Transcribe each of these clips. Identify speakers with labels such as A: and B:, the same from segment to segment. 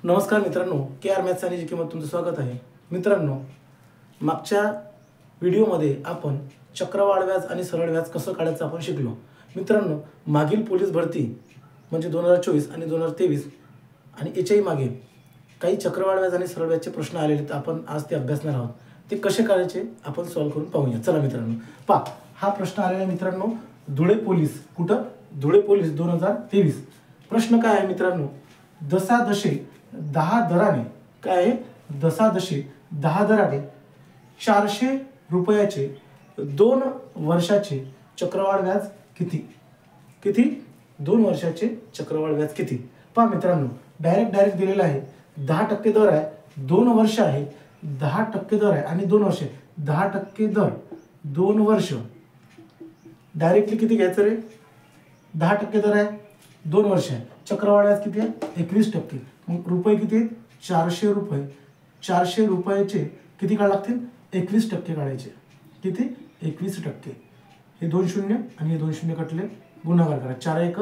A: नमस्कार मित्रांनो, KR maths आणि जीके मध्ये तुमचं स्वागत आहे। मित्रांनो, मागच्या व्हिडिओमध्ये आपण चक्रवाढ व्याज आणि सरळ व्याज कसं काढायचं आपण शिकलो। मित्रांनो, मागील पोलीस भरती म्हणजे 2024 आणि 2023 आणि याच्याही मागे काही चक्रवाढ व्याज आणि सरळ व्याजचे प्रश्न आलेले आहेत। आपण आज ते अभ्यासणार आहोत। ते कसे काढायचे आपण सॉल्व्ह करून पाहूया। चला मित्रांनो, पहा हा प्रश्न आलेला आहे मित्रांनो, धुळे पोलीस कुठं धुळे पोलीस 2023। प्रश्न काय आहे मित्रांनो, दशादशे 10 दराने काय आहे, दशादशे 10 दराने 400 रुपयाचे 2 वर्षाचे चक्रवाढ व्याज किती? किती 2 वर्षाचे चक्रवाढ व्याज किती? पहा मित्रांनो, डायरेक्ट दिलेला आहे। 10% दर आहे, 2 वर्ष आहे, 10% दर आहे आणि 2 वर्ष। 10% दर 2 वर्ष डायरेक्टली किती घ्यायचं रे? 10% दर आहे, 2 वर्ष आहे, चक्रवाढ व्याज किती आहे? 21%। मग रुपये किती आहेत? 400 रुपये। 400 रुपयाचे किती काढ लागतील? 21% काढायचे। किती? 21%। हे 2 शून्य आणि हे 2 शून्य कटले, गुणाकार करा। 4 1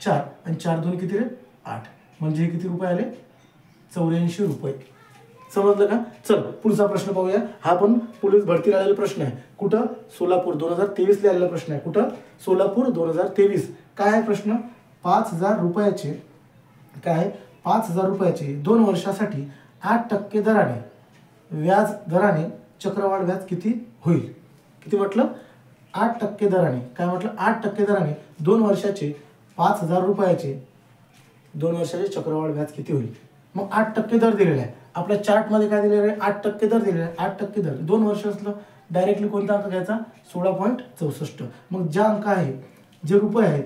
A: 4 आणि 4 2 किती रे? 8। म्हणजे हे किती रुपये आले? 84 रुपये। समजलं का? चल पुढचा प्रश्न पाहूया। हा पण पोलीस भरतीला आलेला प्रश्न आहे। कुठं? सोलापूर 2023 ला आलेला प्रश्न आहे। कुठं? सोलापूर 2023। काय आहे प्रश्न? 5000 रुपयाचे काय आहे? 5000 रुपयाचे 2 वर्षासाठी 8% दराने व्याज दराने चक्रवाढ व्याज किती होईल? किती म्हटलं? 8% दराने। काय म्हटलं? 8% दराने 2 वर्षाचे 5000 रुपयाचे 2 वर्षाचे चक्रवाढ व्याज किती होईल? मग 8% दर दिलेला आहे। आपल्या चार्ट मध्ये काय दिलेलं आहे? 8% दर दिलेला आहे। 8% दर 2 वर्ष असलं डायरेक्टली कोणता अंक घ्यायचा? 16.64। मग ज्या अंक आहे, जे रुपये आहेत,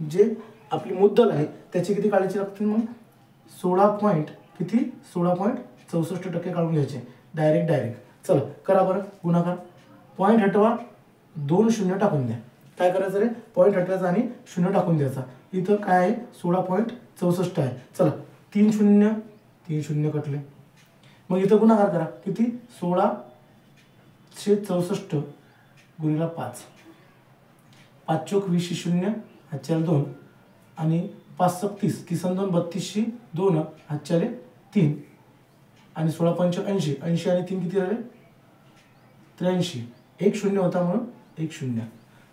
A: जे आपली मुद्दल आहे, त्याची किती काढायची लागतील? मग 16.64% काढून घ्यायचे डायरेक्ट। चला करा बरं गुणाकार। पॉईंट हटवा, 2 शून्य टाकून द्या। काय करायचं रे? पॉईंट हटवायचा आणि शून्य टाकून द्यायचा। इथं काय आहे? 16.64 आहे। चला 3 शून्य कटले। मग इथं गुणाकार करा। किती? 1664 गुणिले 5। 5 चोक 20 शून्य, हातच्याला 2 आणि 5 सक 30, 30 आणि 2 32, 2 हातच्याले 3 आणि 16 पंच 80, 80 आणि 3 किती झाले? 83। 1 शून्य होता म्हणून 1 शून्य।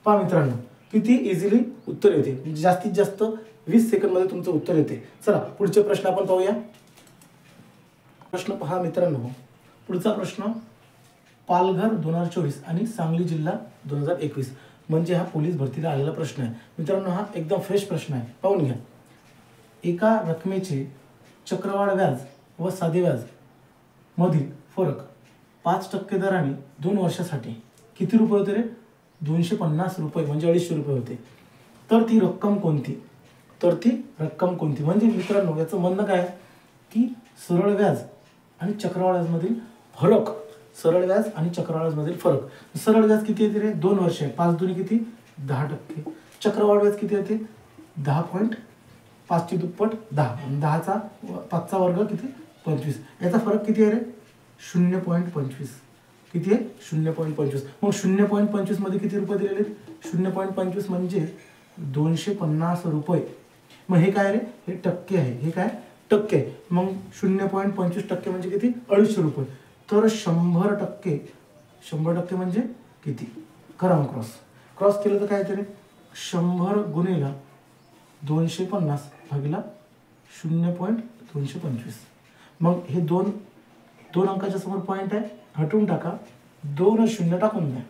A: पहा मित्रांनो, किती इझिली उत्तर येते, म्हणजे जास्तीत जास्त 20 सेकंद मध्ये तुमचं उत्तर येते। चला पुढचे प्रश्न आपण पाहूया। प्रश्न पहा मित्रांनो, पुढचा प्रश्न पालघर 2024 आणि सांगली जिल्हा 2021 म्हणजे हा पोलीस भरतीला आलेला प्रश्न आहे। मित्रांनो, हा एकदम फ्रेश प्रश्न आहे, पाहून घ्या। एका रकमेचे चक्रवाढ व्याज व साधे व्याज मधील फरक 5% दराने 2 वर्षासाठी किती रुपये होते रे? 250 रुपये म्हणजे 250 रुपये होते। तर ती रक्कम कोणती? म्हणजे मित्रांनो, याचं म्हणणं काय आहे की सरळ व्याज आणि चक्रवाढ व्याज मधील फरक, सरळ व्याज आणि चक्रवाढ व्याज मधील फरक। सरळ व्याज किती येते रे? 2 वर्ष आहे, 5 दुनी किती? 10%। चक्रवाढ व्याज किती येते? 10.5 ची दुप्पट 10, 10चा 5चा वर्ग किती? 25। याचा फरक किती आहे रे? 0.25। किती आहे? 0.25। मग 0.25 मध्ये किती रुपये दिलेले? 0.25 म्हणजे 250 रुपये। मग हे काय रे? हे टक्के आहे। हे काय? टक्के। मग 0.25% म्हणजे किती? 250 रुपये। तर 100% म्हणजे किती? करा मग क्रॉस केलं तर काय येते रे? 100 गुणिले 250 भागिले 0.225। मग हे दोन अंकाच्या समोर पॉईंट आहे, हटवून टाका, 2 शून्य टाकून द्या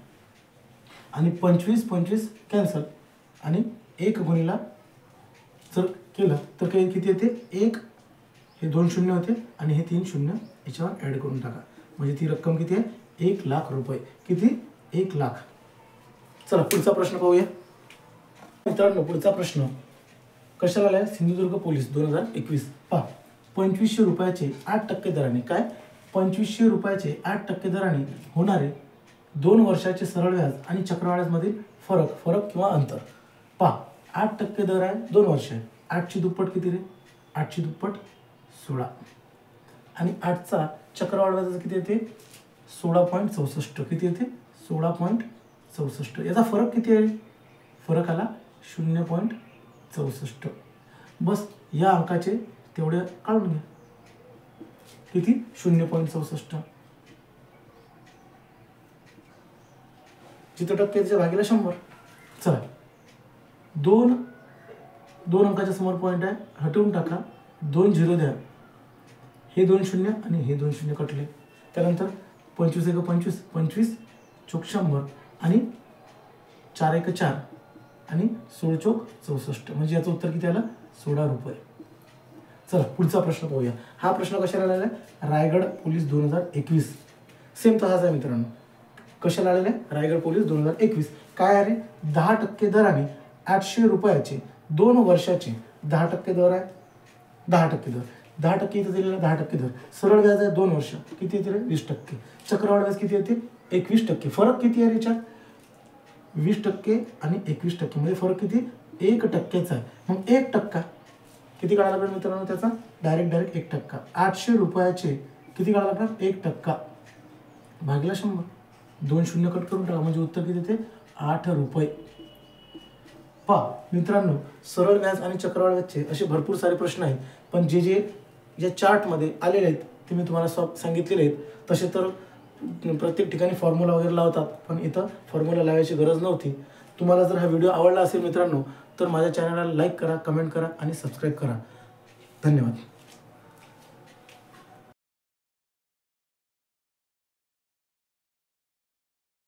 A: आणि 25 कॅन्सल आणि 1 गुणिले जर केलं तर काही किती येते? 1, हे 2 शून्य होते आणि हे 3 शून्य याच्यावर ऍड करून टाका, म्हणजे ती रक्कम किती आहे? 1 लाख रुपये। किती? 1 लाख। चला पुढचा प्रश्न पाहूया मित्रांनो। पुढचा प्रश्न कशाला आलाय? सिंधुदुर्ग पोलीस 2021। पहा, 2500 रुपयाचे 8% दराने काय? 2500 रुपयाचे 8% दराने होणारे 2 वर्षाचे सरळ व्याज आणि चक्रवाढ व्याज मधील फरक किंवा अंतर। पहा, 8% दर आहे, 2 वर्ष आहे। 8 ची दुप्पट किती रे? 8 ची दुप्पट 16 आणि 8चा चक्रवाढ व्याज किती येते? 16.64। किती येते? 16.64। याचा फरक किती आहे? फरक आला 0.64। बस या अंकाचे तेवढे काढून घ्या। किती 0.64. जिथं टक्के त्याच्या भागीला 100. चला, दोन अंकाच्या समोर पॉईंट आहे, हटवून टाका, 2 झिरो द्या, हे 2 शून्य आणि हे 2 शून्य कटले. त्यानंतर 25 एक 25, 25 चोक 100 आणि 4 एक 4 आणि 16 चोक 64. म्हणजे याचं उत्तर किती आलं? 16 रुपये. चला पुढचा प्रश्न पाहूया. हा प्रश्न कशाला आलेला आहे? रायगड पोलीस 2021. सेम तसाच आहे मित्रांनो. कशाला आलेला आहे? रायगड पोलीस 2021. काय आहे रे? 10% दराने 800 रुपयाचे 2 वर्षाचे 10% दर आहे. 10% दर, 10% इथं दिलेला 10% दर. सरळ व्याज आहे 2 वर्ष, किती येते रे? 20%. चक्रवाढ व्याज किती येते? 21%. फरक किती आहे याच्यात? 20% आणि 21% मध्ये फरक किती? 1%चा आहे. मग 1% किती काढायला लागणार मित्रांनो? त्याचा डायरेक्ट 1%. 800 रुपयाचे किती काढायला लागणार? 1% भागीला 100. 2 शून्य कट करून टाका, म्हणजे उत्तर किती येते? 8 रुपये. पहा मित्रांनो, सरळ व्याज आणि चक्रवाढ व्याजचे असे भरपूर सारे प्रश्न आहेत, पण जे या चार्टमध्ये आलेले आहेत ते मी तुम्हाला सांगितलेले आहेत. तसे तर प्रत्येक ठिकाणी फॉर्म्युला वगैरे लावतात, पण इथं फॉर्म्युला लावायची गरज नव्हती. तुम्हाला जर हा व्हिडिओ आवडला असेल मित्रांनो, तर माझ्या चॅनलला लाईक करा, कमेंट करा आणि सबस्क्राईब करा. धन्यवाद.